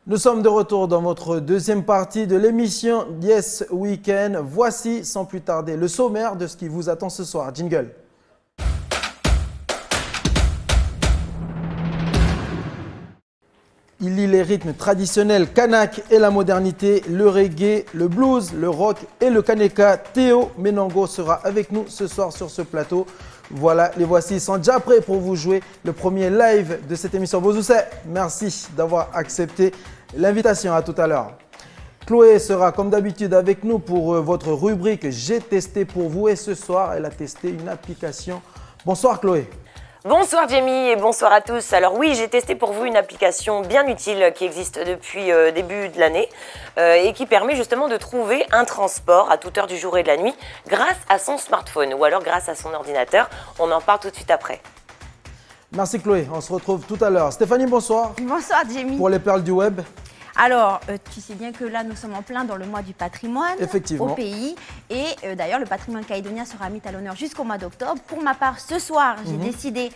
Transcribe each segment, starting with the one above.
Nous sommes de retour dans votre deuxième partie de l'émission Yes Weekend. Voici sans plus tarder le sommaire de ce qui vous attend ce soir. Jingle. Il lie les rythmes traditionnels kanak et la modernité, le reggae, le blues, le rock et le kaneka. Théo Menango sera avec nous ce soir sur ce plateau. Voilà, les voici, ils sont déjà prêts pour vous jouer le premier live de cette émission. Bozoussé, merci d'avoir accepté l'invitation. À tout à l'heure. Chloé sera comme d'habitude avec nous pour votre rubrique J'ai testé pour vous. Et ce soir, elle a testé une application. Bonsoir Chloé. Bonsoir Jamie et bonsoir à tous. Alors oui, j'ai testé pour vous une application bien utile qui existe depuis début de l'année et qui permet justement de trouver un transport à toute heure du jour et de la nuit grâce à son smartphone ou alors grâce à son ordinateur. On en parle tout de suite après. Merci Chloé, on se retrouve tout à l'heure. Stéphanie, bonsoir. Bonsoir Jamie. Pour les perles du web. Alors, tu sais bien que là, nous sommes en plein dans le mois du patrimoine Effectivement. au pays. Et d'ailleurs, le patrimoine calédonien sera mis à l'honneur jusqu'au mois d'octobre. Pour ma part, ce soir, j'ai décidé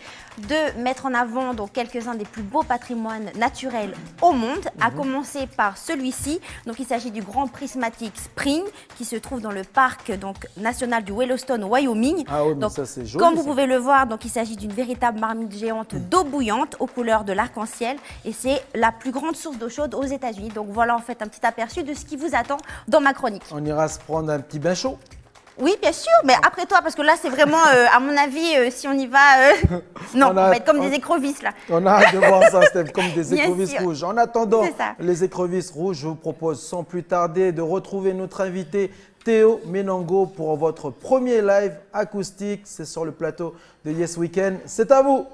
de mettre en avant donc, quelques-uns des plus beaux patrimoines naturels au monde, à commencer par celui-ci. Donc, il s'agit du Grand Prismatic Spring qui se trouve dans le parc donc, national du Yellowstone au Wyoming. Ah oui, mais donc, ça c'est joli. comme vous ça. pouvez le voir, donc, il s'agit d'une véritable marmite géante d'eau bouillante aux couleurs de l'arc-en-ciel. Et c'est la plus grande source d'eau chaude aux États-Unis. Donc voilà en fait un petit aperçu de ce qui vous attend dans ma chronique. On ira se prendre un petit bain chaud. Oui, bien sûr, mais après toi, parce que là c'est vraiment, à mon avis, si on y va, non, on va être comme des écrevisses là. On a hâte de voir ça, Steph, comme des Bien écrevisses sûr. rouges. En attendant C'est ça. les écrevisses rouges, je vous propose sans plus tarder de retrouver notre invité Théo Menango pour votre premier live acoustique. C'est sur le plateau de Yes Weekend. C'est à vous.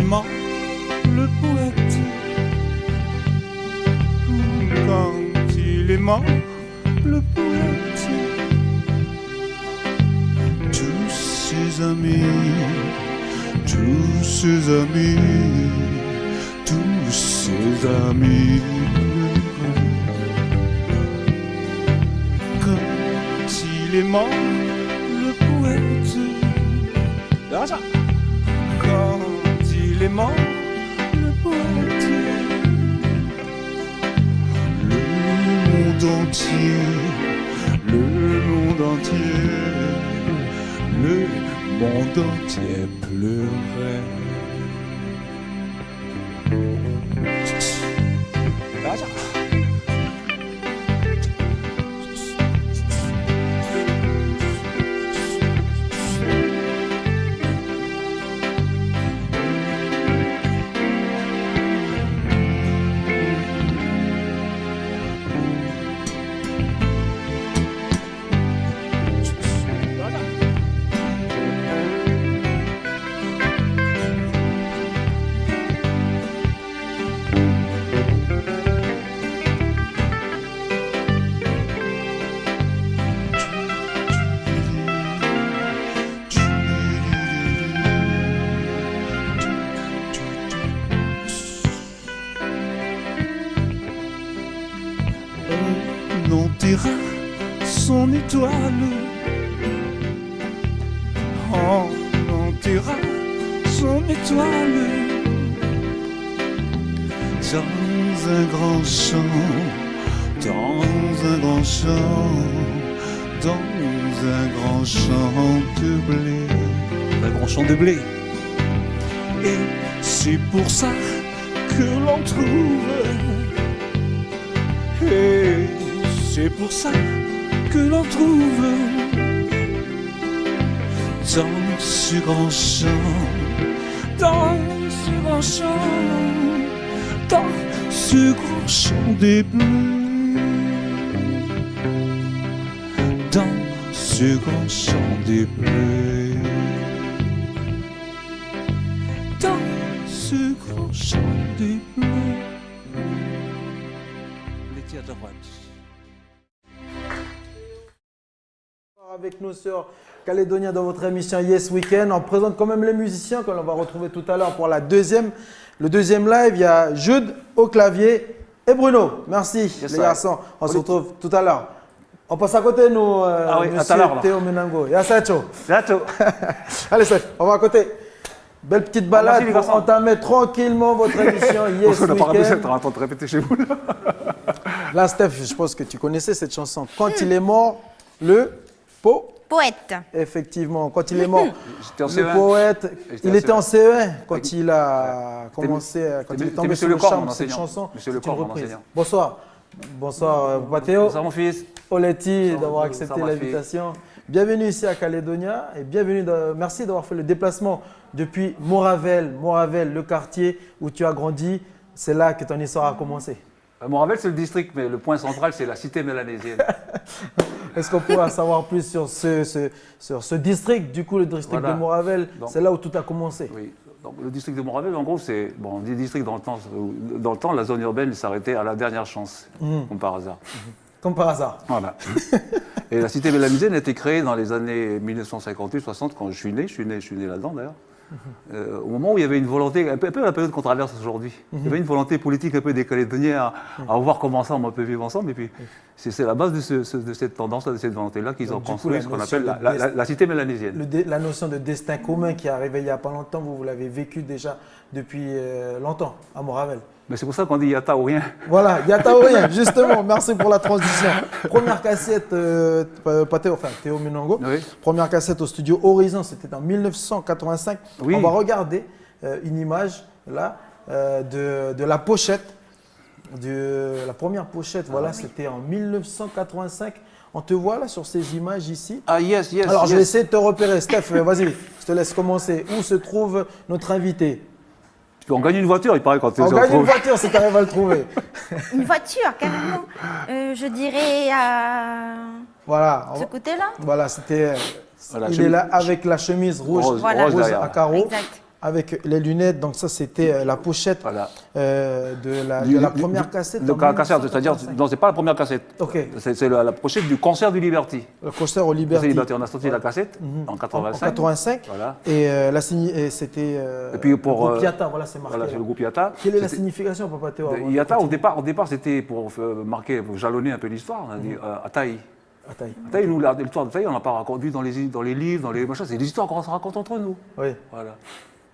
Quand le poète, quand il est mort, le poète, tous ses amis, tous ses amis, tous ses amis pleuraient. Quand il est mort, le poète, quand il est mort, le poète, le monde entier, le monde entier, le monde entier pleurait. On enterra son étoile, on enterra son étoile dans un grand champ, dans un grand champ, dans un grand champ de blé, un grand champ de blé. Et c'est pour ça que l'on trouve. Et c'est pour ça que l'on trouve dans ce grand champ, dans ce grand champ, dans ce grand champ des bleus, dans ce grand champ des bleus, dans ce grand champ des bleus. Les théâtres avec nous sur Calédonia dans votre émission Yes Weekend. On présente quand même les musiciens que l'on va retrouver tout à l'heure pour le deuxième live. Il y a Jude au clavier et Bruno. Merci les garçons. On se retrouve tout à l'heure. On passe à côté nous, monsieur Théo Menango. Et à Sacho. Allez Seth, on va à côté. Belle petite balade pour entamer tranquillement votre émission Yes On n'a pas Weekend. on a de répéter chez vous. Là Steph, je pense que tu connaissais cette chanson. Quand il est mort, le Poète. Effectivement, quand il est mort, J'étais en le CE1. poète, J'étais il en était en CE1. CE1 quand il a commencé, quand il est T'es tombé Monsieur sur le Lecor, charme mon de cette enseignant. chanson. Monsieur C'est Lecor, une mon reprise. enseignant. Bonsoir. Bonsoir Pathéo. Bonsoir mon fils. Oletti Bonsoir, d'avoir bonsoir, accepté ma l'invitation. Bienvenue ici à Calédonia et merci d'avoir fait le déplacement depuis Moravel, le quartier où tu as grandi. C'est là que ton histoire a commencé. Moravel, c'est le district, mais le point central, c'est la cité mélanésienne. Est-ce qu'on pourrait en savoir plus sur ce district, du coup le district Voilà. de Moravel, Donc, c'est là où tout a commencé. Oui. Donc, le district de Moravel, en gros, c'est on dit district dans le temps, la zone urbaine s'arrêtait à la dernière chance, comme par hasard. Comme par hasard. Voilà. Et la cité mélanésienne a été créée dans les années 1958-60, quand je suis né là-dedans d'ailleurs. Au moment où il y avait une volonté, un peu la période qu'on traverse aujourd'hui, il y avait une volonté politique un peu des Calédoniens à voir comment ensemble on peut vivre ensemble. Et puis, c'est la base de cette tendance, de cette volonté-là qu'ils ont Donc, du coup, construit ce qu'on notion appelle de la cité mélanésienne. La notion de destin commun qui est arrivée il n'y a pas longtemps, vous l'avez vécu déjà depuis longtemps à Moravel. Mais c'est pour ça qu'on dit Yata ou rien. Voilà, Yata ou rien, justement, merci pour la transition. Première cassette, Théo Menango, Oui. première cassette au studio Horizon, c'était en 1985. Oui. On va regarder une image là de la pochette, de la première pochette, voilà, c'était en 1985. On te voit là sur ces images ici. Ah yes. Alors je vais essayer de te repérer. Steph, vas-y, je te laisse commencer. Où se trouve notre invité? On gagne une voiture, il paraît, quand tu On se gagne une retrouves. voiture si tu arrives à le trouver. Une voiture, carrément. Je dirais à Voilà, ce côté-là. voilà, c'était. Voilà, il chemise- est là avec la chemise rouge, Rose, Voilà. rose derrière. à carreaux, Exact. avec les lunettes. Donc ça, c'était la pochette Voilà. de la première cassette. De en la cassette, c'est-à-dire, 1985. non, c'est pas la première cassette. Ok, C'est la pochette du concert du Liberty. le concert au Concert Liberty. du Liberty, on a sorti la cassette en En 85. 85. Voilà. Et c'était Et puis pour, le groupe Yata, voilà, c'est marqué. Voilà, là. c'est le groupe Yata. Quelle est la C'était- signification, Papa Théo avant de Yata, continuer au départ, c'était pour marquer, pour jalonner un peu l'histoire. On a dit Ataï. Ataï. Ataï, nous, l'histoire d'Ataï, on n'a pas raconté dans les livres, dans les machins. C'est des histoires qu'on se raconte entre nous. Oui. Voilà.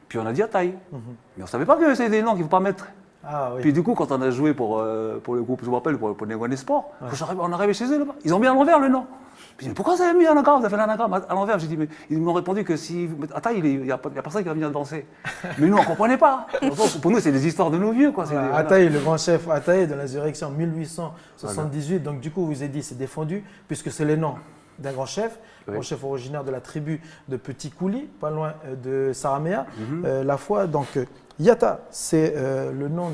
Puis on a dit Ataï. Mais on ne savait pas que c'est des noms qu'il ne faut pas mettre. Ah oui. Puis du coup, quand on a joué pour le groupe, je me rappelle, pour Négoné Sport, on est arrivé chez eux là-bas. Ils ont mis à l'envers le nom. Puis j'ai dit, pourquoi vous avez mis à l'anagramme? Vous avez fait l'anagramme à l'envers. J'ai dit, mais ils m'ont répondu que si. Attends, il n'y a personne qui va venir danser. Mais nous, on ne comprenait pas. Pour nous, c'est des histoires de nos vieux. Quoi. Voilà, Ataï, le grand chef Ataï de l'insurrection 1878. Donc du coup, vous avez dit, c'est défendu, puisque c'est le nom d'un grand chef, Oui. grand chef originaire de la tribu de Petit Kouli, pas loin de Saramea. La foi, donc Yata, c'est le nom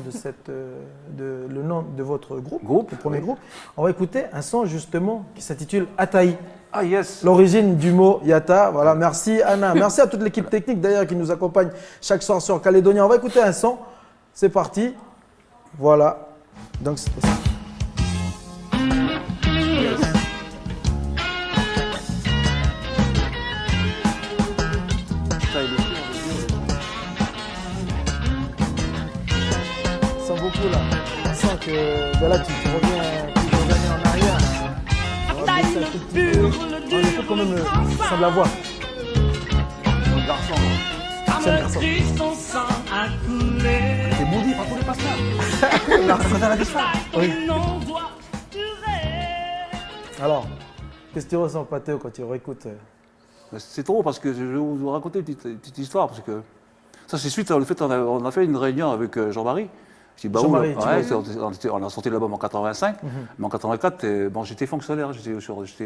le nom de votre groupe, le premier oui. groupe. On va écouter un son justement qui s'intitule Ataï. Ah yes. L'origine du mot Yata. Voilà, merci Anna. Merci à toute l'équipe technique d'ailleurs qui nous accompagne chaque soir sur Calédonia. On va écouter un son. C'est parti. Voilà. Donc c'est ça. On sent beaucoup là. On sent que ben là tu reviens plusieurs années en arrière. On va baisser un tout petit peu. On écoute quand même le son de la voix. Le garçon. C'est le garçon. C'est Boudi, pas tous les pasteurs. Oui. Alors, qu'est-ce que tu ressens, Pathéo, quand tu réécoutes C'est trop parce que je vais vous raconter une petite histoire. Parce que ça, c'est suite au fait qu'on a fait une réunion avec Jean-Marie. Je dis, bah, Jean-Marie, ouais, tu on a sorti l'album en 85, mais en 84, bon, j'étais fonctionnaire, j'étais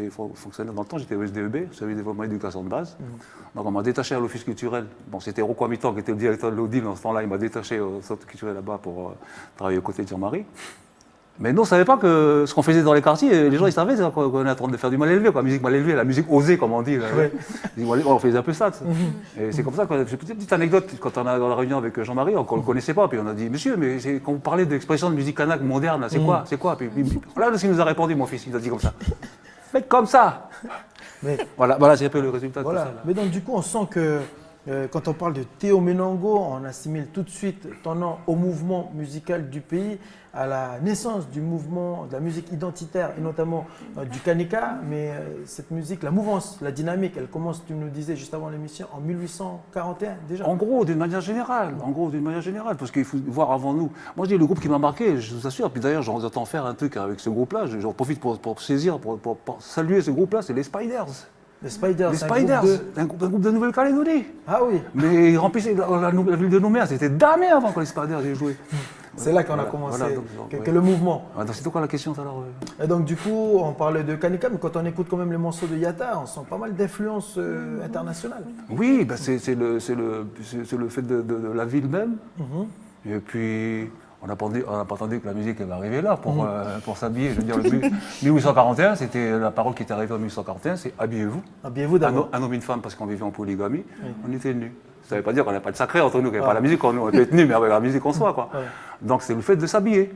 fonctionnaire dans le temps, j'étais au SDEB, Service de développement et d'éducation de base. Donc on m'a détaché à l'office culturel. Bon, c'était Rocco Amitan qui était le directeur de l'Odile dans ce temps-là, il m'a détaché au centre culturel là-bas pour travailler aux côtés de Jean-Marie. Mais nous, on ne savait pas que ce qu'on faisait dans les quartiers, les gens ils savaient qu'on est en train de faire du mal élevé, quoi. La musique mal élevée, la musique osée, comme on dit. On faisait un peu ça. Et c'est comme ça, j'ai une petite anecdote, quand on a dans la réunion avec Jean-Marie, on ne le connaissait pas, puis on a dit, monsieur, mais quand vous parlez d'expression de musique kanak moderne, c'est quoi? C'est quoi? Puis là, ce qu'il nous a répondu, mon fils, il a dit comme ça. Faites comme ça. Mais, voilà c'est un peu le résultat voilà. de tout ça. Là. Mais donc, du coup, on sent que quand on parle de Théo Menongo, on assimile tout de suite ton nom au mouvement musical du pays, à la naissance du mouvement de la musique identitaire et notamment du Kaneka. Mais cette musique, la mouvance, la dynamique, elle commence, tu nous disais juste avant l'émission, en 1841 déjà. En gros, d'une manière générale, parce qu'il faut voir avant nous. Moi, je dis le groupe qui m'a marqué, je vous assure. Puis d'ailleurs, j'entends faire un truc avec ce groupe-là. J'en profite pour saisir, pour saluer ce groupe-là. C'est les Spiders. Les Spiders, Les Spiders, un groupe de Nouvelle-Calédonie. Ah oui. Mais ils remplissaient la ville de Nouméa, c'était damé avant quand les Spiders aient joué. C'est là qu'on a commencé, voilà, que le mouvement. Ah, donc c'était quoi la question alors Et donc du coup, on parlait de Kaneka, mais quand on écoute quand même les morceaux de Yatta, on sent pas mal d'influence internationale. Oui, bah c'est le fait de la ville même. Et puis, on n'a pas attendu que la musique elle va arriver là pour s'habiller. Je veux dire, le 1841, c'était la parole qui était arrivée en 1841, c'est habillez-vous. Habillez-vous d'abord. Un homme et une femme, parce qu'on vivait en polygamie, on était nus. Ça ne veut pas dire qu'on n'a pas de sacré entre nous, qu'il n'y avait pas la musique, on peut être nus, mais avec la musique en soi, quoi. Donc c'est le fait de s'habiller.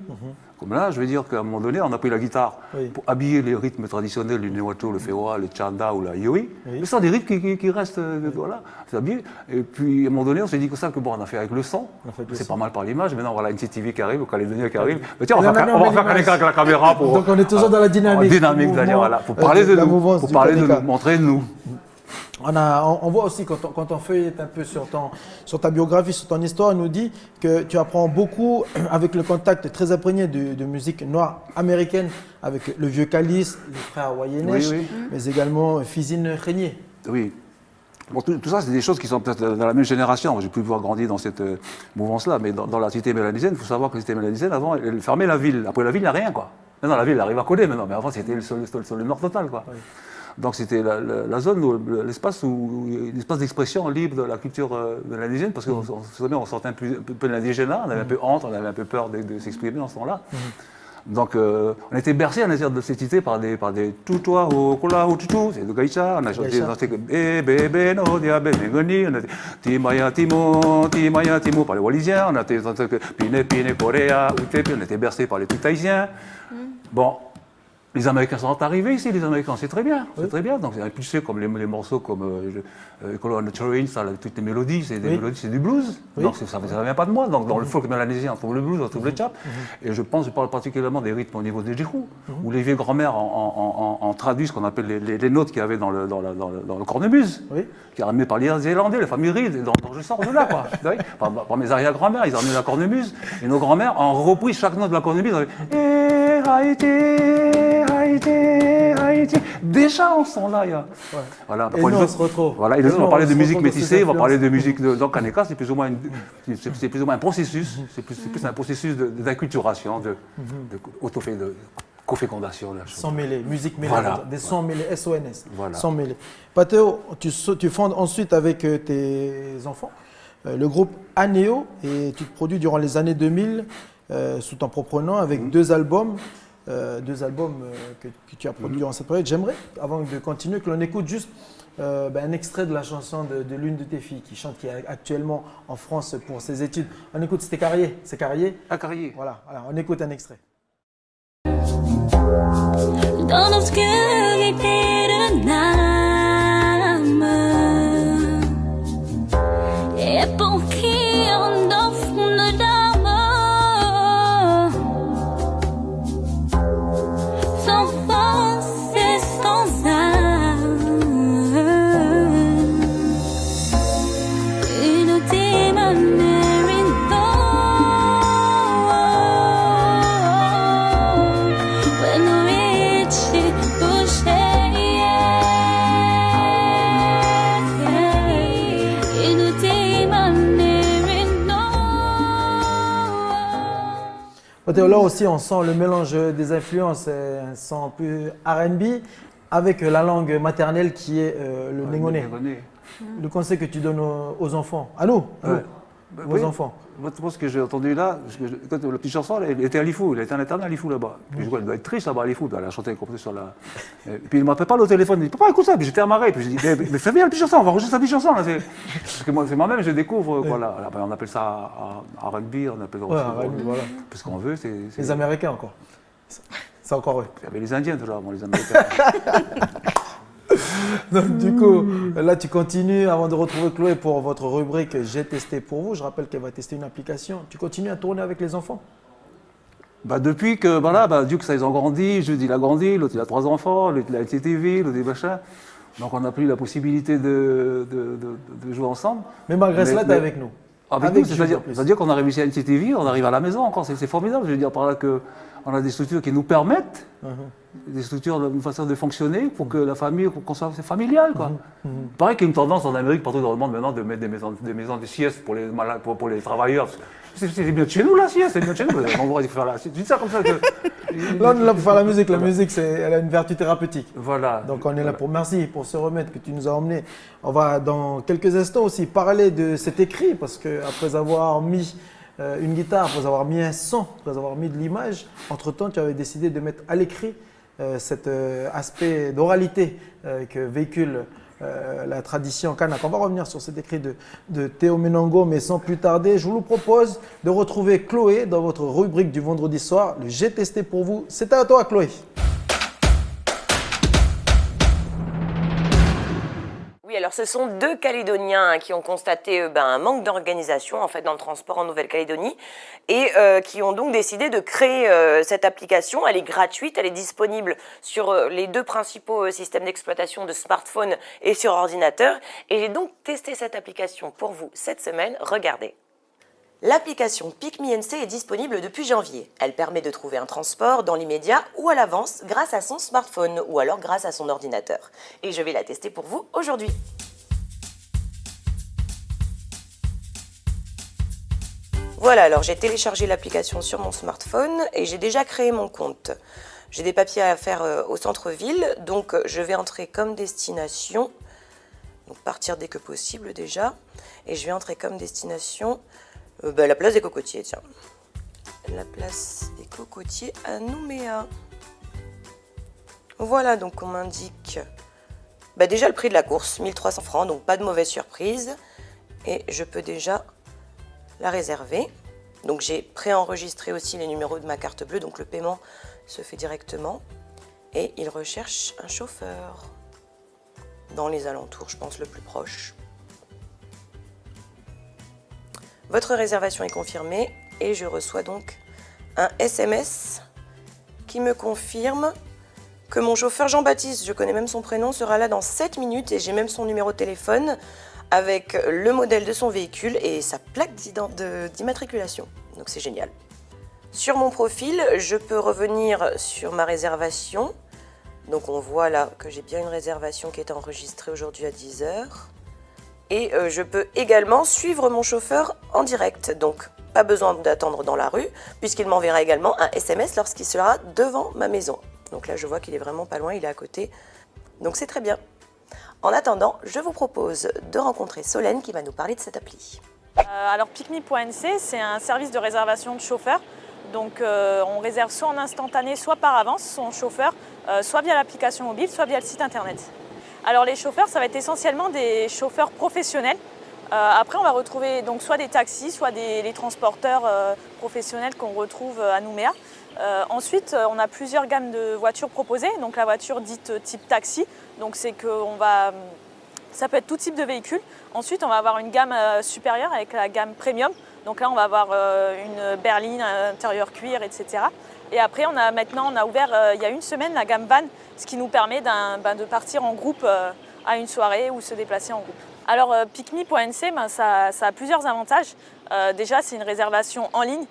Comme là, je veux dire qu'à un moment donné, on a pris la guitare pour habiller les rythmes traditionnels, le newato, le fewa, le chanda ou la yoi. Mais ce sont des rythmes qui restent, voilà, s'habiller. Et puis à un moment donné, on s'est dit que ça, que bon, on a fait avec le son. C'est pas mal par l'image. Maintenant, voilà, une TV qui arrive, au Calédonien qui arrive. Mais tiens, on va faire avec la caméra pour. Donc on est toujours dans la dynamique. Dynamique, d'ailleurs, voilà. Pour parler de nous, pour parler de nous, montrer nous. On voit aussi quand on feuillette un peu sur ta biographie, sur ton histoire, on nous dit que tu apprends beaucoup avec le contact très imprégné de musique noire américaine avec le vieux Calice, les frères Wayenesh, mais également Fizine Régnier. Oui. Bon, tout ça, c'est des choses qui sont peut-être dans la même génération. J'ai pu voir grandir dans cette mouvance-là, mais dans la cité mélanisienne, il faut savoir que la cité mélanisienne, avant, elle fermait la ville. Après la ville, il n'y a rien, quoi. Maintenant, la ville arrive à coller maintenant, mais avant, c'était le nord total, quoi. Oui. Donc c'était la zone, l'espace d'expression libre de la culture de l'indigène, parce qu'on sortait un peu de l'indigénat, on avait un peu honte, on avait un peu peur de s'exprimer dans ce temps-là. Donc on était bercé à l'intérieur de cette cité par des tutois au kola au tutu, c'est de Gaïcha, on a chanté bébé no dia bébé goni, on a timaya timo par les Wallisiens, on a été pine Coréa, on était bercé par les trucs tahitiens. Bon. Les Américains sont arrivés ici, les Américains, c'est très bien, c'est très bien. Donc c'est impulsé comme les morceaux comme Color on the Train, ça, toutes les mélodies, c'est des mélodies, c'est du blues. Donc ça ne vient pas de moi. Donc dans le folk mélanésien, on trouve le blues, on trouve le chap. Et je parle particulièrement des rythmes au niveau des djihou, où les vieilles grand-mères en traduisent ce qu'on appelle les notes qu'il y avait dans le cornemuse, qui est ramené par les Zélandais, la famille Reed, dont je sors de là, quoi. Par mes arrière-grand-mères, ils ont ramené la cornemuse, et nos grand-mères ont repris chaque note de la cornemuse. Haïti. Déjà, on sent là. Voilà. Et nous, on se retrouve. Voilà. Et nous, on va parler de musique métissée, on va parler de musique dans Kaneka, c'est plus ou moins un processus, c'est plus un processus d'inculturation, de cofécondation. Sans mêler, musique mêlée, voilà. Des sons mêlés, SONS, voilà. Sans mêler. Pathéo, tu fondes ensuite avec tes enfants le groupe Anéo et tu te produis durant les années 2000 sous ton propre nom avec deux albums que tu as produits durant cette période. J'aimerais, avant de continuer, que l'on écoute juste un extrait de la chanson de l'une de tes filles qui chante, qui est actuellement en France pour ses études. On écoute, c'était Carrier. C'est Carrier. Ah, Carrier. Voilà, on écoute un extrait. Dans l'obscurité de l'âme, et pour qui on offre une dame, sans force et sans âme, une démon when the rich push Là aussi, on sent le mélange des influences, un son plus R&B avec la langue maternelle qui est le Négoné. Le conseil que tu donnes aux enfants, à nous, aux enfants. Moi, ce que j'ai entendu là, quand la petite chanson, elle était à Lifou, elle était en interne à Lifou là-bas. Puis je vois, elle doit être triste là-bas à Lifou, elle a chanté compris sur la. Et puis il m'appelle pas au téléphone, il dit papa écoute ça, puis j'étais amarré, puis je dis mais fais bien la petite chanson, on va enregistrer sa petite chanson là. Parce que c'est moi-même, je découvre, voilà. Alors, on appelle ça R&B, on appelle ça R&B, voilà. Parce qu'on veut, c'est. Les Américains encore. C'est encore eux. Il y avait les Indiens toujours, moi, les Américains. Donc, du coup, là, tu continues avant de retrouver Chloé pour votre rubrique J'ai testé pour vous. Je rappelle qu'elle va tester une application. Tu continues à tourner avec les enfants? Depuis que, Duke, ça, ils ont grandi, Jude, il a grandi, l'autre, il a 3 enfants, l'autre, il a TTV, l'autre, des machins. Donc, on n'a plus la possibilité de jouer ensemble. Mais malgré cela, tu es avec nous. Avec nous, c'est-à-dire qu'on a réussi à NCTV, on arrive à la maison encore, c'est formidable. Je veux dire par là qu'on a des structures qui nous permettent, des structures, une façon de fonctionner pour que la famille, qu'on soit familial, quoi. Pareil qu'il y a une tendance en Amérique, partout dans le monde maintenant, de mettre des maisons de sieste pour les malades, pour les travailleurs. C'est bien de chez nous, la sieste, c'est bien de chez nous. On va faire la sieste. Je dis ça comme ça que. Là, on est là pour faire la musique. La musique, elle a une vertu thérapeutique. Voilà. Donc, on est là pour. Merci pour ce remède que tu nous as emmené. On va, dans quelques instants aussi, parler de cet écrit, parce qu'après avoir mis une guitare, après avoir mis un son, après avoir mis de l'image, entre-temps, tu avais décidé de mettre à l'écrit cet aspect d'oralité que véhicule la tradition kanak. On va revenir sur cet écrit de Théo Menongo, mais sans plus tarder, je vous propose de retrouver Chloé dans votre rubrique du vendredi soir, le J'ai testé pour vous. C'est à toi, Chloé. Oui, alors ce sont 2 Calédoniens qui ont constaté un manque d'organisation en fait dans le transport en Nouvelle-Calédonie et qui ont donc décidé de créer cette application. Elle est gratuite, elle est disponible sur les 2 principaux systèmes d'exploitation de smartphone et sur ordinateur. Et j'ai donc testé cette application pour vous cette semaine. Regardez. L'application PicMeNC est disponible depuis janvier. Elle permet de trouver un transport dans l'immédiat ou à l'avance grâce à son smartphone ou alors grâce à son ordinateur. Et je vais la tester pour vous aujourd'hui. Voilà, alors j'ai téléchargé l'application sur mon smartphone et j'ai déjà créé mon compte. J'ai des papiers à faire au centre-ville, donc je vais entrer comme destination, donc partir dès que possible déjà, et je vais entrer comme destination la place des Cocotiers, tiens. La place des Cocotiers à Nouméa. Voilà, donc on m'indique déjà le prix de la course, 1300 francs, donc pas de mauvaise surprise. Et je peux déjà la réserver. Donc j'ai préenregistré aussi les numéros de ma carte bleue, donc le paiement se fait directement. Et il recherche un chauffeur dans les alentours, je pense le plus proche. Votre réservation est confirmée et je reçois donc un SMS qui me confirme que mon chauffeur Jean-Baptiste, je connais même son prénom, sera là dans 7 minutes et j'ai même son numéro de téléphone avec le modèle de son véhicule et sa plaque d'immatriculation. Donc c'est génial. Sur mon profil, je peux revenir sur ma réservation. Donc on voit là que j'ai bien une réservation qui est enregistrée aujourd'hui à 10 h. Et je peux également suivre mon chauffeur en direct. Donc pas besoin d'attendre dans la rue puisqu'il m'enverra également un SMS lorsqu'il sera devant ma maison. Donc là je vois qu'il est vraiment pas loin, il est à côté. Donc c'est très bien. En attendant, je vous propose de rencontrer Solène qui va nous parler de cette appli. Alors PicMe.nc, c'est un service de réservation de chauffeurs. Donc on réserve soit en instantané, soit par avance son chauffeur, soit via l'application mobile, soit via le site internet. Alors les chauffeurs, ça va être essentiellement des chauffeurs professionnels. Après, on va retrouver donc soit des taxis, soit les transporteurs professionnels qu'on retrouve à Nouméa. Ensuite, on a plusieurs gammes de voitures proposées. Donc la voiture dite type taxi, donc c'est que ça peut être tout type de véhicule. Ensuite, on va avoir une gamme supérieure avec la gamme premium. Donc là, on va avoir une berline, un intérieur cuir, etc. Et après, on a ouvert il y a une semaine la gamme van, ce qui nous permet de partir en groupe à une soirée ou se déplacer en groupe. Alors PicMe.nc, ça a plusieurs avantages. Déjà, c'est une réservation en ligne,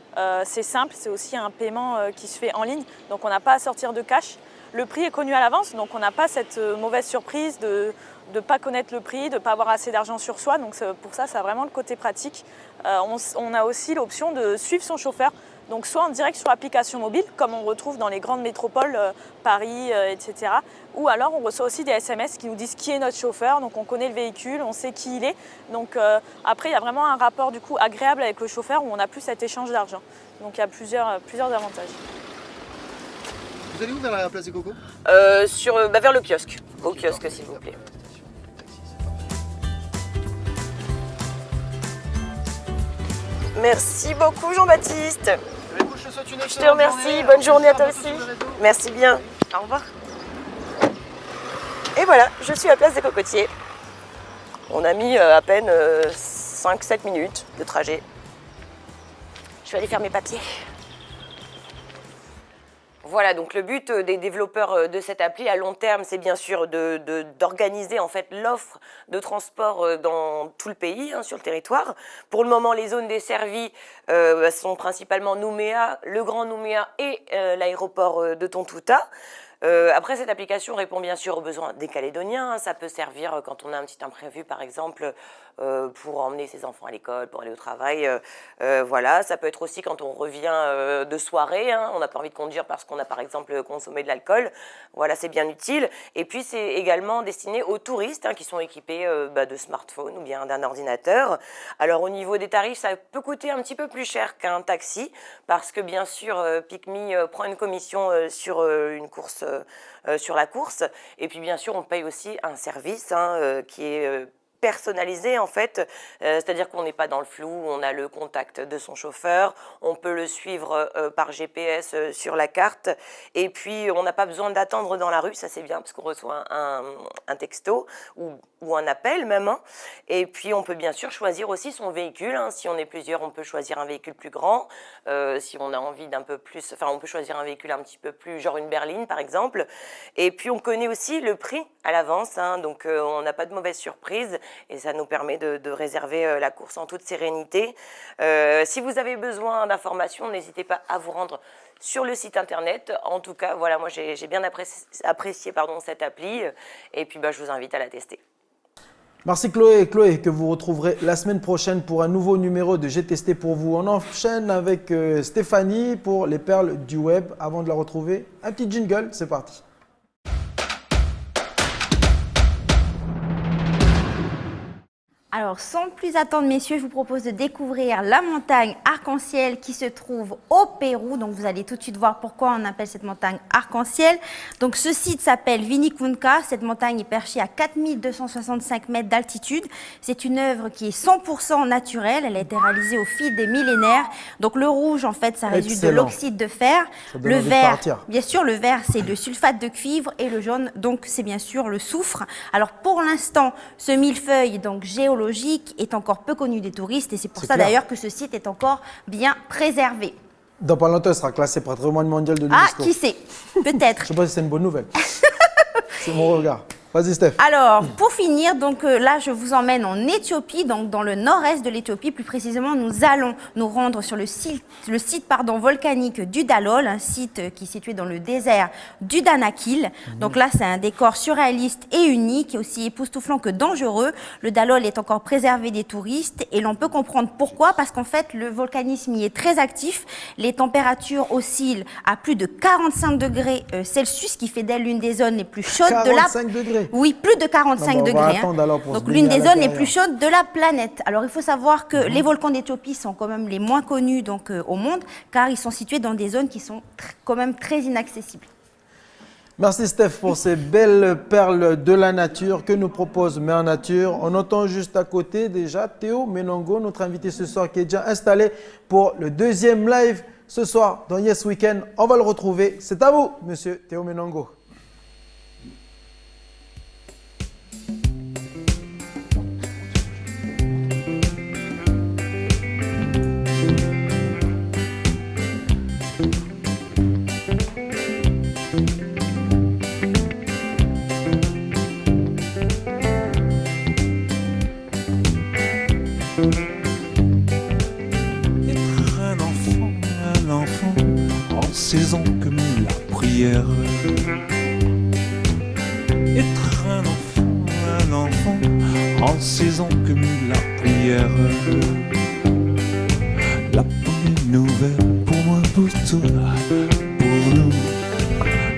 c'est simple, c'est aussi un paiement qui se fait en ligne, donc on n'a pas à sortir de cash. Le prix est connu à l'avance, donc on n'a pas cette mauvaise surprise de ne pas connaître le prix, de ne pas avoir assez d'argent sur soi, donc pour ça, ça a vraiment le côté pratique. On a aussi l'option de suivre son chauffeur, Donc soit en direct sur l'application mobile, comme on retrouve dans les grandes métropoles, Paris, etc. Ou alors on reçoit aussi des SMS qui nous disent qui est notre chauffeur, donc on connaît le véhicule, on sait qui il est. Donc après il y a vraiment un rapport du coup agréable avec le chauffeur où on n'a plus cet échange d'argent. Donc il y a plusieurs avantages. Vous allez où vers la place des Cocos? Vers le kiosque, au kiosque s'il vous plaît. Merci beaucoup Jean-Baptiste. Je te remercie, bonne journée à toi aussi. Merci bien, au revoir. Et voilà, je suis à Place des Cocotiers. On a mis à peine 5-7 minutes de trajet. Je vais aller faire mes papiers. Voilà, donc le but des développeurs de cette appli à long terme, c'est bien sûr d'organiser en fait l'offre de transport dans tout le pays, sur le territoire. Pour le moment, les zones desservies sont principalement Nouméa, le Grand Nouméa et l'aéroport de Tontouta. Après, cette application répond bien sûr aux besoins des Calédoniens. Ça peut servir quand on a un petit imprévu, par exemple, pour emmener ses enfants à l'école, pour aller au travail. Voilà, ça peut être aussi quand on revient de soirée. On n'a pas envie de conduire parce qu'on a, par exemple, consommé de l'alcool. Voilà, c'est bien utile. Et puis, c'est également destiné aux touristes qui sont équipés de smartphones ou bien d'un ordinateur. Alors, au niveau des tarifs, ça peut coûter un petit peu plus cher qu'un taxi parce que, bien sûr, PicMe prend une commission sur une course. Sur la course. Et puis bien sûr, on paye aussi un service qui est personnalisé en fait, c'est-à-dire qu'on n'est pas dans le flou, on a le contact de son chauffeur, on peut le suivre par GPS sur la carte et puis on n'a pas besoin d'attendre dans la rue, ça c'est bien parce qu'on reçoit un texto ou un appel même. Et puis on peut bien sûr choisir aussi son véhicule, si on est plusieurs on peut choisir un véhicule plus grand, si on a envie d'un peu plus, enfin on peut choisir un véhicule un petit peu plus, genre une berline par exemple. Et puis on connaît aussi le prix à l'avance, donc on n'a pas de mauvaise surprise. Et ça nous permet de réserver la course en toute sérénité. Si vous avez besoin d'informations, n'hésitez pas à vous rendre sur le site internet. En tout cas, voilà, moi j'ai bien apprécié cette appli. Et puis je vous invite à la tester. Merci Chloé. Chloé, que vous retrouverez la semaine prochaine pour un nouveau numéro de J'ai testé pour vous. On enchaîne avec Stéphanie pour les perles du web. Avant de la retrouver, un petit jingle, c'est parti. Alors, sans plus attendre, messieurs, je vous propose de découvrir la montagne arc-en-ciel qui se trouve au Pérou. Donc, vous allez tout de suite voir pourquoi on appelle cette montagne arc-en-ciel. Donc, ce site s'appelle Vinicunca. Cette montagne est perchée à 4265 mètres d'altitude. C'est une œuvre qui est 100% naturelle. Elle a été réalisée au fil des millénaires. Donc, le rouge, en fait, ça résulte de l'oxyde de fer. Le vert, bien sûr, le vert, c'est le sulfate de cuivre. Et le jaune, donc, c'est bien sûr le soufre. Alors, pour l'instant, ce millefeuille, donc, géologique, est encore peu connu des touristes et c'est pour ça d'ailleurs que ce site est encore bien préservé. Dans pas longtemps, il sera classé patrimoine mondial de l'UNESCO. Ah, qui sait? Peut-être. Je ne sais pas si c'est une bonne nouvelle. C'est mon regard. Vas-y, Steph. Alors, pour finir, donc là, je vous emmène en Éthiopie, donc dans le nord-est de l'Éthiopie. Plus précisément, nous allons nous rendre sur le site volcanique du Dalol, un site qui est situé dans le désert du Danakil. Donc là, c'est un décor surréaliste et unique, aussi époustouflant que dangereux. Le Dalol est encore préservé des touristes et l'on peut comprendre pourquoi, parce qu'en fait, le volcanisme y est très actif. Les températures oscillent à plus de 45 degrés Celsius, qui fait d'elle l'une des zones les plus chaudes de la... 45 degrés. Oui, plus de 45 degrés. Donc l'une des zones les plus chaudes de la planète. Alors il faut savoir que les volcans d'Éthiopie sont quand même les moins connus au monde, car ils sont situés dans des zones qui sont quand même très inaccessibles. Merci Steph pour ces belles perles de la nature que nous propose Mère Nature. On entend juste à côté déjà Théo Menongo, notre invité ce soir qui est déjà installé pour le deuxième live ce soir dans Yes Weekend. On va le retrouver. C'est à vous, monsieur Théo Menongo. Saison comme la prière. Être un enfant en saison comme la prière. La première nouvelle pour moi, pour toi, pour nous.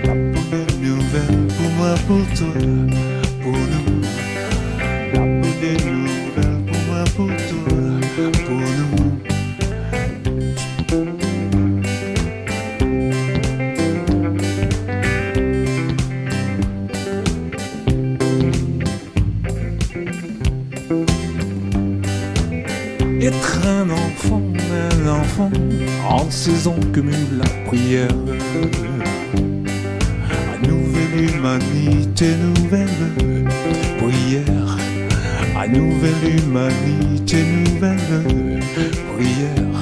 La bonne nouvelle pour moi, pour toi, pour nous. La bonne nouvelle pour moi, pour toi, pour nous. Être un enfant en saison cumule la prière. À nouvelle humanité, nouvelle prière. À nouvelle humanité, nouvelle prière.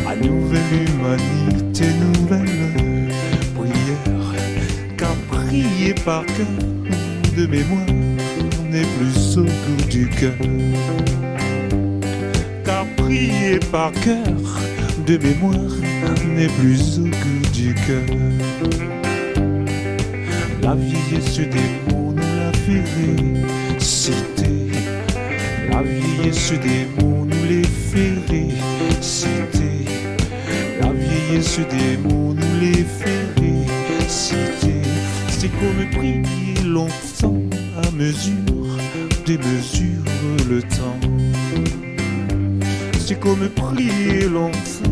À nouvelle humanité, nouvelle prière. Car prier par cœur de mémoire n'est plus au goût du cœur. Car prier par cœur de mémoire n'est plus au goût du cœur. La vieillesse des mots nous l'a fait réciter. La vieillesse des mots nous les fait réciter. La vieillesse des mots nous les fait réciter. C'est comme prier longtemps à mesure, démesure le temps. C'est comme prier longtemps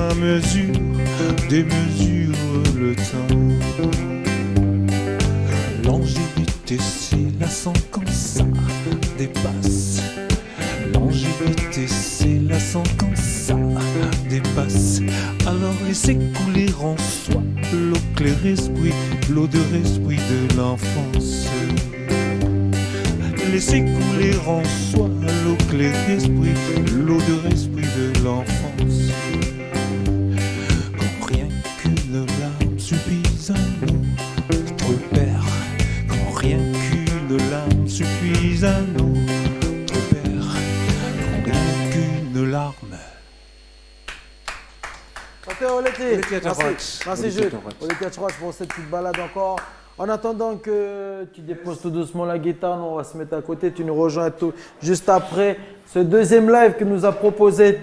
à mesure, démesure le temps. Longévité, c'est la sang quand ça dépasse. Longévité, c'est la sang quand ça dépasse. Alors laissez couler en soi l'eau claire esprit, l'odeur esprit de l'enfance. Laissez couler en soi l'eau claire esprit, l'odeur esprit de l'enfance. Quand rien qu'une larme suffise à notre Père, quand rien qu'une larme suffise à notre Père, quand rien qu'une larme. Merci Jules. Olivier Tchouach pour cette petite balade encore. En attendant que tu déposes tout doucement la guitare, nous on va se mettre à côté. Tu nous rejoins tout juste après ce deuxième live que nous a proposé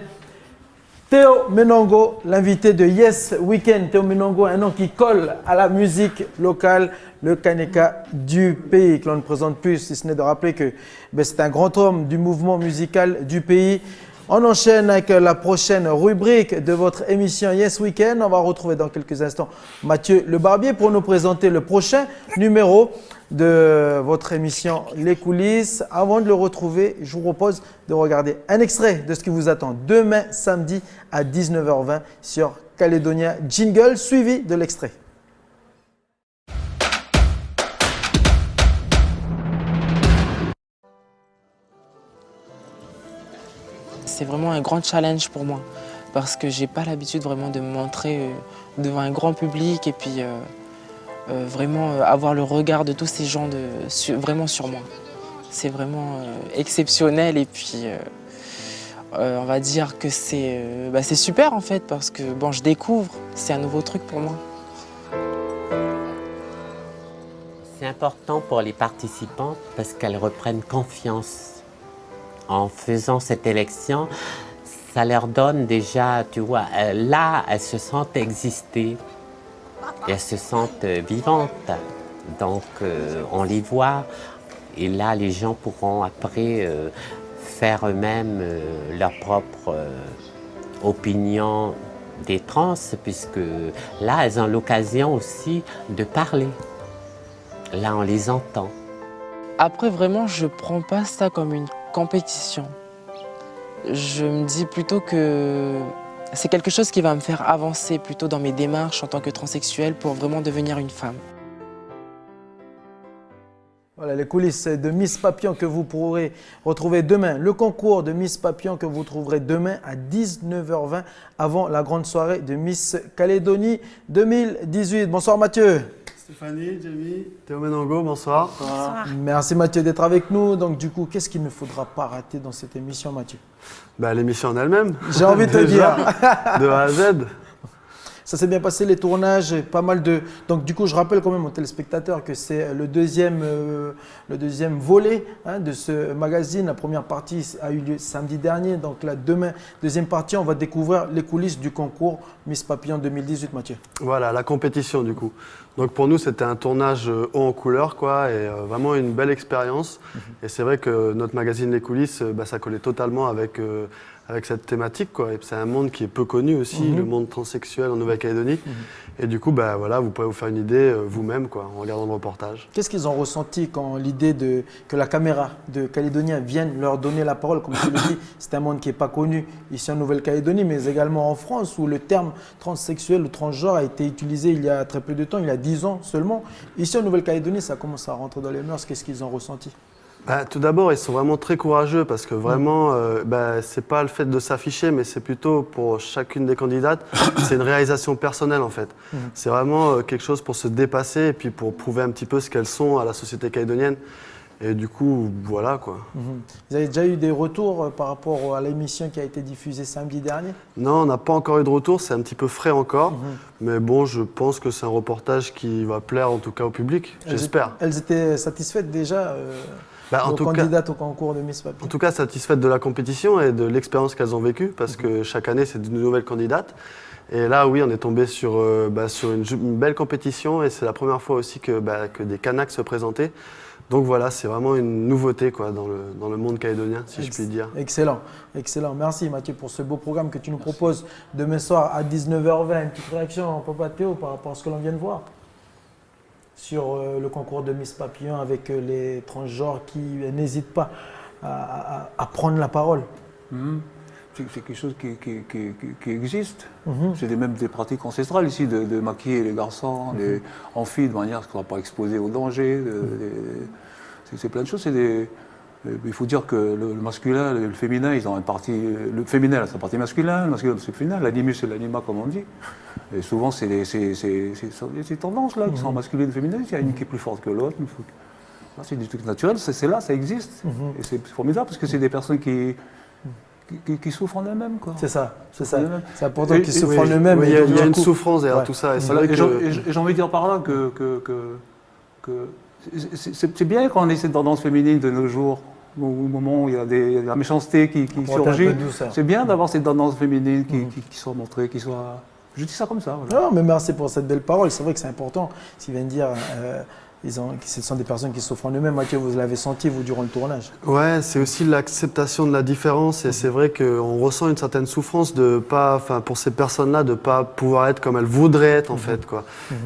Théo Menongo, l'invité de Yes Weekend. Théo Menongo, un nom qui colle à la musique locale, le Kaneka du pays, que l'on ne présente plus, si ce n'est de rappeler que c'est un grand homme du mouvement musical du pays. On enchaîne avec la prochaine rubrique de votre émission Yes Weekend. On va retrouver dans quelques instants Mathieu Le Barbier pour nous présenter le prochain numéro de votre émission Les Coulisses. Avant de le retrouver, je vous propose de regarder un extrait de ce qui vous attend demain samedi à 19h20 sur Calédonia Jingle, suivi de l'extrait. C'est vraiment un grand challenge pour moi parce que j'ai pas l'habitude vraiment de me montrer devant un grand public et puis vraiment avoir le regard de tous ces gens vraiment sur moi. C'est vraiment exceptionnel et puis on va dire que c'est super en fait parce que bon, je découvre, c'est un nouveau truc pour moi. C'est important pour les participantes parce qu'elles reprennent confiance. En faisant cette élection, ça leur donne déjà, tu vois, là, elles se sentent exister, et elles se sentent vivantes. Donc, on les voit, et là, les gens pourront après faire eux-mêmes leur propre opinion des trans, puisque là, elles ont l'occasion aussi de parler. Là, on les entend. Après, vraiment, je prends pas ça comme une compétition. Je me dis plutôt que c'est quelque chose qui va me faire avancer plutôt dans mes démarches en tant que transsexuelle pour vraiment devenir une femme. Voilà les coulisses de Miss Papillon que vous pourrez retrouver demain. Le concours de Miss Papillon que vous trouverez demain à 19h20 avant la grande soirée de Miss Calédonie 2018. Bonsoir Mathieu. Stéphanie, Jamie, Théo Menongo, bonsoir. Bonsoir. Merci Mathieu d'être avec nous. Donc du coup, qu'est-ce qu'il ne faudra pas rater dans cette émission Mathieu? L'émission en elle-même. J'ai envie de te dire. De A à Z. Ça s'est bien passé les tournages, pas mal de. Donc du coup, je rappelle quand même aux téléspectateurs que c'est le deuxième volet de ce magazine. La première partie a eu lieu samedi dernier. Donc là, demain, deuxième partie, on va découvrir les coulisses du concours Miss Papillon 2018, Mathieu. Voilà, la compétition du coup. Donc pour nous, c'était un tournage haut en couleur, quoi, et vraiment une belle expérience. Et c'est vrai que notre magazine Les Coulisses, ça collait totalement avec cette thématique, quoi. Et c'est un monde qui est peu connu aussi, le monde transsexuel en Nouvelle-Calédonie. Et du coup, voilà, vous pouvez vous faire une idée vous-même, quoi, en regardant le reportage. Qu'est-ce qu'ils ont ressenti quand l'idée que la caméra de Calédoniens vienne leur donner la parole? Comme tu le dis, c'est un monde qui n'est pas connu ici en Nouvelle-Calédonie, mais également en France, où le terme transsexuel ou transgenre a été utilisé il y a très peu de temps, il y a 10 ans seulement. Ici en Nouvelle-Calédonie, ça commence à rentrer dans les mœurs. Qu'est-ce qu'ils ont ressenti? Tout d'abord, ils sont vraiment très courageux parce que vraiment, c'est pas le fait de s'afficher, mais c'est plutôt pour chacune des candidates, c'est une réalisation personnelle en fait. C'est vraiment quelque chose pour se dépasser et puis pour prouver un petit peu ce qu'elles sont à la société calédonienne. Et du coup, voilà quoi. Vous avez déjà eu des retours par rapport à l'émission qui a été diffusée samedi dernier? Non, on n'a pas encore eu de retour, c'est un petit peu frais encore. Mais bon, je pense que c'est un reportage qui va plaire en tout cas au public, j'espère. Elles étaient satisfaites déjà en tout candidates au concours de Miss Papillon? En tout cas, satisfaites de la compétition et de l'expérience qu'elles ont vécue, parce que chaque année, c'est de nouvelles candidates. Et là, oui, on est tombé sur une belle compétition et c'est la première fois aussi que des Kanaks se présentaient. Donc voilà, c'est vraiment une nouveauté quoi, dans le monde calédonien, si je puis dire. Excellent, excellent. Merci Mathieu pour ce beau programme que tu nous proposes demain soir à 19h20. Une petite réaction, Papa Théo, par rapport à ce que l'on vient de voir sur le concours de Miss Papillon avec les transgenres qui n'hésitent pas à prendre la parole. C'est quelque chose qui existe. C'est même des pratiques ancestrales ici, de maquiller les garçons, en filles, de manière à ce qu'on ne soit pas exposé au danger. C'est plein de choses. Il faut dire que le masculin, le féminin, ils ont une partie. Le féminin, c'est la partie masculin, le masculin, c'est le féminin, l'animus, c'est l'anima, comme on dit. Et souvent, c'est ces tendances-là qui sont masculines et féminines. Il y a une qui est plus forte que l'autre. C'est du truc naturel, c'est là, ça existe. Et c'est formidable parce que c'est des personnes qui souffrent en eux-mêmes. C'est ça, c'est ça. C'est important qu'ils souffrent en eux-mêmes. Il y a une souffrance derrière tout ça. Et j'ai envie de dire par là que c'est bien quand on ait cette tendance féminine de nos jours, au moment où il y a la méchanceté qui surgit. C'est bien d'avoir cette tendance féminine qui soit montrée, qui soit... Je dis ça comme ça. Voilà. Non, mais merci pour cette belle parole. C'est vrai que c'est important. S'il vient de dire... ce sont des personnes qui souffrent en eux-mêmes. Mathieu, vous l'avez senti, vous, durant le tournage? Ouais, c'est aussi l'acceptation de la différence. Et c'est vrai qu'on ressent une certaine souffrance pour ces personnes-là, de ne pas pouvoir être comme elles voudraient être, en fait, quoi.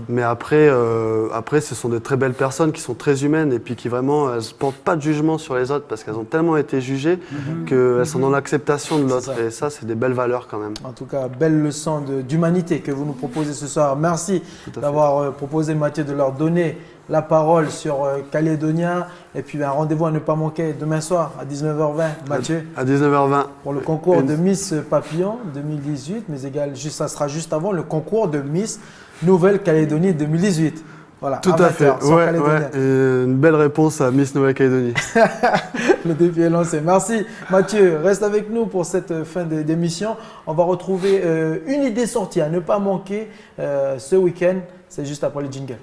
Mais après, ce sont de très belles personnes qui sont très humaines et puis qui vraiment, elles ne portent pas de jugement sur les autres parce qu'elles ont tellement été jugées qu'elles sont dans l'acceptation de l'autre. Et ça, c'est des belles valeurs quand même. En tout cas, belle leçon d'humanité que vous nous proposez ce soir. Merci d'avoir proposé, Mathieu, de leur donner la parole sur Calédonien. Et puis un rendez-vous à ne pas manquer demain soir à 19h20, Mathieu. À 19h20. Pour le concours de Miss Papillon 2018, mais ça sera juste avant le concours de Miss Nouvelle-Calédonie 2018. Voilà, tout à fait. Une belle réponse à Miss Nouvelle-Calédonie. Le défi est lancé. Merci Mathieu. Reste avec nous pour cette fin d'émission. On va retrouver une idée sortie à ne pas manquer ce week-end. C'est juste après le jingle.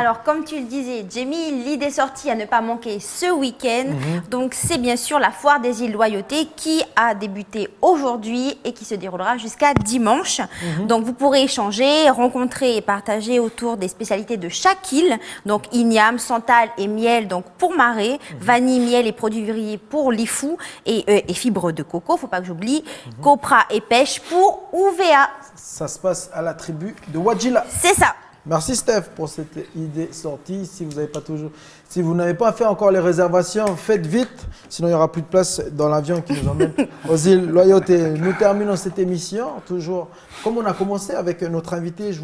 Alors, comme tu le disais, Jamie, l'idée sortie à ne pas manquer ce week-end, donc c'est bien sûr la Foire des îles Loyauté qui a débuté aujourd'hui et qui se déroulera jusqu'à dimanche. Donc, vous pourrez échanger, rencontrer et partager autour des spécialités de chaque île. Donc, igname, santal et miel donc pour marée, vanille, miel et produits viriers pour l'ifou et fibres de coco, faut pas que j'oublie, copra et pêche pour UVA. Ça se passe à la tribu de Wadjila. C'est ça. Merci Steph pour cette idée sortie. Si vous n'avez pas fait encore les réservations, faites vite, sinon il n'y aura plus de place dans l'avion qui nous emmène aux îles Loyauté. Nous terminons cette émission, toujours comme on a commencé avec notre invité, je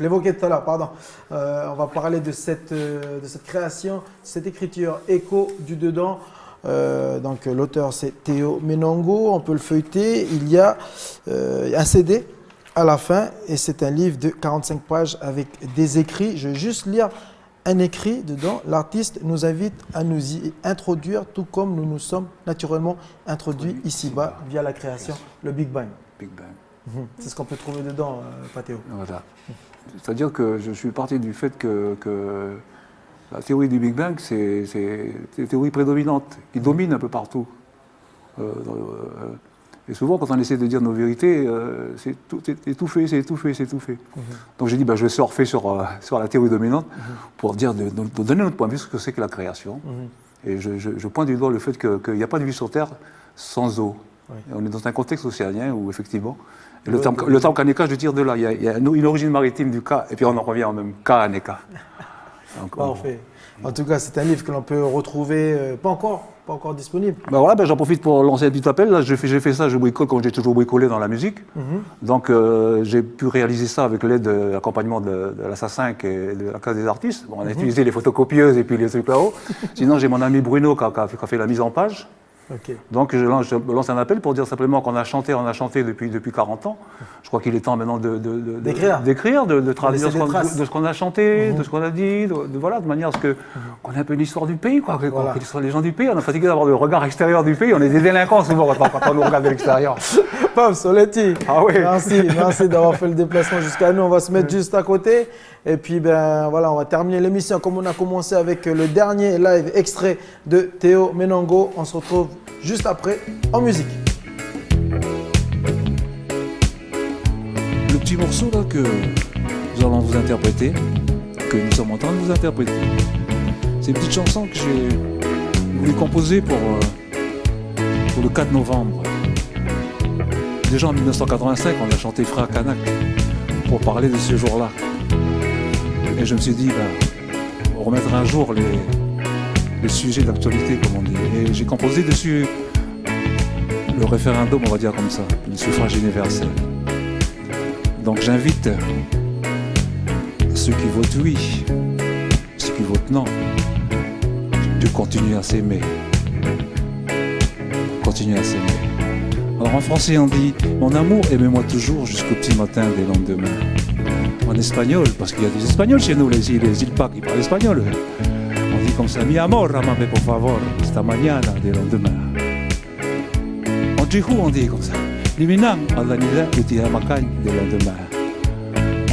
l'évoquais tout à l'heure, pardon. On va parler de cette création, cette écriture écho du dedans. Donc l'auteur c'est Théo Menongo, on peut le feuilleter. Il y a un CD à la fin et c'est un livre de 45 pages avec des écrits. Je vais juste lire un écrit dedans. L'artiste nous invite à nous y introduire, tout comme nous nous sommes naturellement introduits ici-bas via la création, le Big Bang. Big Bang. C'est ce qu'on peut trouver dedans, Pathéo. Voilà. C'est-à-dire que je suis parti du fait que la théorie du Big Bang, c'est une théorie prédominante, qui domine un peu partout. Et souvent, quand on essaie de dire nos vérités, c'est étouffé. Donc j'ai dit, je vais surfer sur la théorie dominante pour dire, de donner notre point de vue sur ce que c'est que la création. Et je pointe du doigt le fait qu'il n'y a pas de vie sur Terre sans eau. Oui. Et on est dans un contexte océanien où, effectivement, et le terme Kaneka, je tire de là. Il y a une origine maritime du Ka, et puis on en revient au même Kaneka. Parfait. En tout cas, c'est un livre que l'on peut retrouver, pas encore disponible. Voilà, j'en profite pour lancer un petit appel. Là, j'ai fait ça, je bricole comme j'ai toujours bricolé dans la musique. Donc, j'ai pu réaliser ça avec l'aide de l'accompagnement de l'Assassin et de la Case des Artistes. Bon, on a utilisé les photocopieuses et puis les trucs là-haut. Sinon, j'ai mon ami Bruno qui a fait la mise en page. Okay. Donc je lance un appel pour dire simplement qu'on a chanté depuis 40 ans. Je crois qu'il est temps maintenant d'écrire, de traduire de ce qu'on a chanté, de ce qu'on a dit, de manière à ce qu'on ait un peu une histoire du pays, quoi, qu'on soit les gens du pays. On est fatigué d'avoir le regard extérieur du pays, on est des délinquants souvent quand on nous regarde de l'extérieur. Pam Soletti, oui. merci d'avoir fait le déplacement jusqu'à nous. On va se mettre juste à côté. Et puis, voilà, on va terminer l'émission comme on a commencé avec le dernier live extrait de Théo Menango. On se retrouve juste après en musique. Le petit morceau là que nous allons vous interpréter, que nous sommes en train de vous interpréter, c'est une petite chanson que j'ai voulu composer pour le 4 novembre. Déjà en 1985, on a chanté Frère Kanak pour parler de ce jour-là. Et je me suis dit, on remettra un jour les sujets d'actualité, comme on dit. Et j'ai composé dessus le référendum, on va dire comme ça, le suffrage universel. Donc j'invite ceux qui votent oui, ceux qui votent non, de continuer à s'aimer. Continuer à s'aimer. Alors en français on dit « Mon amour, aimez-moi toujours jusqu'au petit matin des lendemains ». En espagnol, parce qu'il y a des espagnols chez nous, les îles PAC, ils parlent espagnol. On dit comme ça, mi amor, amame por favor, esta mañana del lendemain. En Jihu, on dit comme ça, liminam, alanida, uti hamakan del lendemain.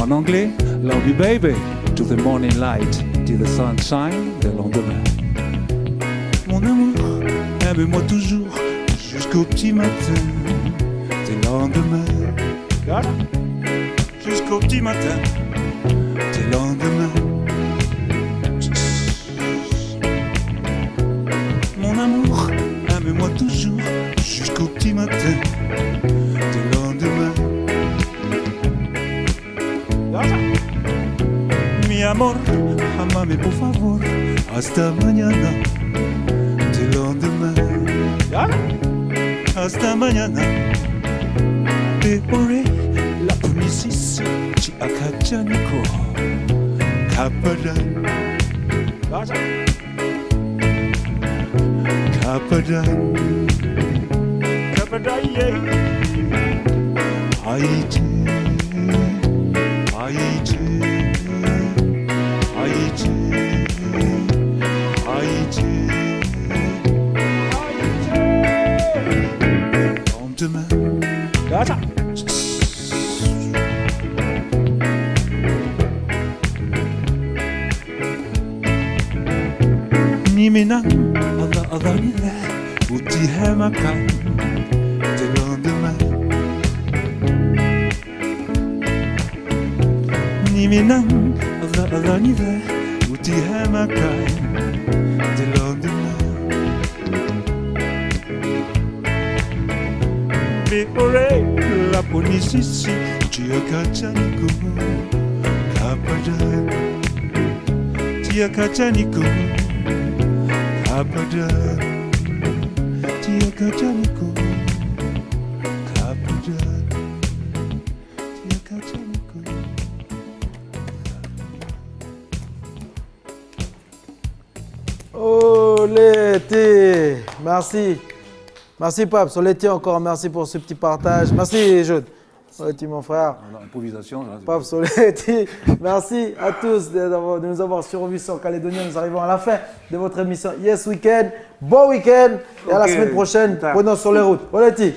En anglais, love you baby, to the morning light, till the sunshine del lendemain. Mon amour, aime-moi toujours, jusqu'au petit matin des lendemains. Voilà. Jusqu'au petit matin des lendemains. Mon amour, aime-moi toujours jusqu'au petit matin des lendemains. Mi amor, amame por favor, hasta mañana des lendemains. Hasta mañana. Peore la punisisi ci akachaniko kapadan. Kapadan. Kapadan, yeah. Haiti. Haiti. Haiti. Haiti. Lendemain. Gaza. Niminang adanile uti hemakan de lendemain. Niminang adanile uti hemakan de lendemain. Beore la ponisisi tia kachaniko kapadan tia kachaniko. Kapadan, tia kachaniko, kapadan, tia kachaniko. Oh l'été, merci. Merci Pape, Soletti encore, merci pour ce petit partage. Merci Jude. Soletti, mon frère. L'improvisation. là, c'est- Pape Soletti, merci à tous de nous avoir survus sur Calédonia. Nous arrivons à la fin de votre émission Yes Weekend. Bon week-end et à la Ok, semaine prochaine. tard. Prenons sur les routes. Soletti.